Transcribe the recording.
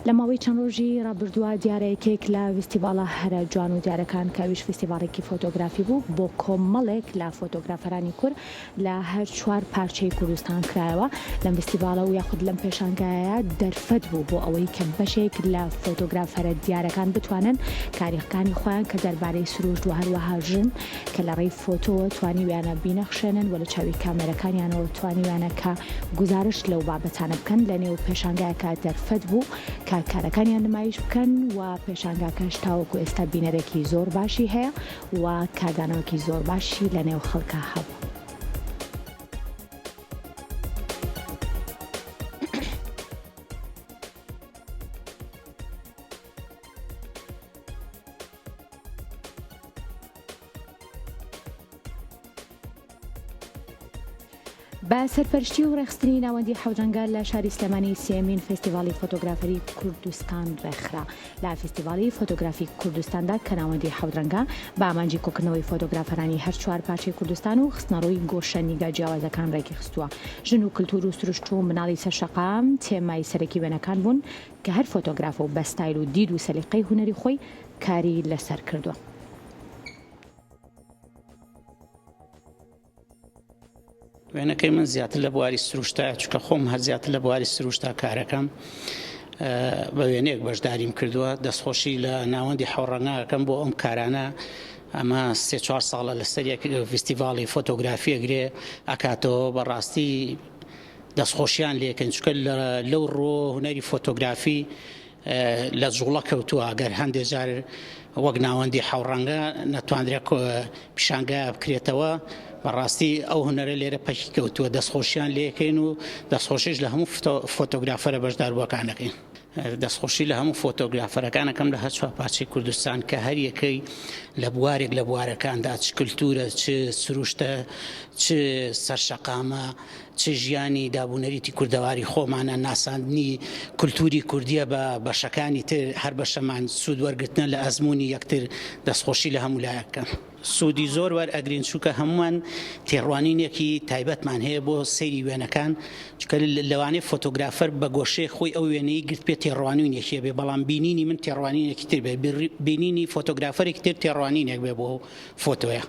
لە ماوەی چەند ڕۆژی ڕابردووە دیارەیەکێک لە فستیڤالە هەرە جوان و دیارەکان کەویش فستیڤالێکی فۆتۆگرافی بوو بۆ کۆمەڵێک لە فۆتۆگرافەرانی کورد لە هەر چوار پارچەی کوردستان کرایەوە لەم فستیڤالە و یاخود لەم پێشانگایە دەرفەت بوو بۆ ئەوەی کە بەشێک لە فۆتۆگرافەرە دیارەکان بتوانن کاریەکانی خۆیان کە دەربارەی سروشت و هەروەها ژن کە لە ڕێی فۆتۆوە توانیویانە بینەخشێنن و لە چاوی کامێرەکانیانەوە توانیویانە کە گزارش لەو بابەتانە بکەن لە نێو پێشانگایەکە دەرفەت بوو کە کارەکانیان نمایش بکەن و پێشانگاکەش تاوەکو ئێستا بینەرێکی زۆر باشی هەیە و کاردانەوەکی زۆر باشی لە نێو خەڵکە هەبوو. بە سەرپەرشتی و ڕێخستنی ناوەندی حەوجەنگە لە شاری سلێمانی سێمین فستیڤالی فۆتۆگرافەری کوردستان ڕێکخرا. لە فستیڤالی فۆتۆگرافی کوردستاندا کە ناوەندی حەوجەنگە بە ئامانجی کۆکردنەوەی فۆتۆگرافەرانی هەر چوار پارچەی کوردستان و خستنەڕووی گۆشە نیگە جیاوازەکان ڕێکی خستووە. ژن و کلتور و سروشت و مناڵی سەرشەقام تێمای سەرەکی وێنەکان بوون کە هەر فۆتۆگرافە و بە ستایل و دید و سەلیقەی هونەری خۆی کاری لەسەر کردووە. وێنەکەی من زیاتر لە بواری سروشتە چکە خۆم هەر زیاتر لە بواری سروشتا کارەکەم بە وێنەیەک بەشداریم کردووە دەستخۆشی لە ناوەندی حەوڕەنگەکەم بۆ ئەم کارانە ئەمە 3-4 ساڵە لەسەر فستیڤالی فۆتۆگرافیەگرێ ئەکاتەوە بەڕاستی دەستخۆشیان لێکن چکە لەو ڕۆ هونەری فۆتۆگرافی لە جوڵە کەوتووە ئەگەر هەندێک جار وەک ناوەندی حەوڕەنگە نەتوانرێت پیشانگای بکرێتەوە بەڕاستی ئەو هونەرە لێرە پەکی کەوتووە دەستخۆشیان لێکەین و دەستخۆشیش لە هەموو فۆتۆگرافەرە بەشداربووەکانەکەین. دەستخۆشی لە هەموو فۆتۆگرافەرەکانەکەم لە هەر چوار پارچەی کوردستان کە هەر یەکەی لە بوارێک لە بوارەکاندا چ کلتورە چ سروشتە چ سەرشەقامە چ ژیانی دابوونەریتی کوردەواری خۆمانە ناساندنی کولتوری کوردیە بە بەشەکانی تر هەر بەشەمان سوود وەرگرتنە لە ئەزمموی یەکتر دەستخۆشی لە هەموو لایەکە. سوودی زۆر وەرئەگرین چووکە هەمومان تێڕوانینێکی تایبەتمان هەیە بۆ سەیری وێنەکان چکە لەوانەیە فۆتۆگرافەر بە گۆشەی خۆی ئەو وێنەی گرت پێ تێڕوانینێکی بێ بەڵام بینینی من تێڕوانینێکی تر بێ بینینی فۆتۆگرافەرێکی تر تێڕوانینێک بێ بۆ فۆتۆیە.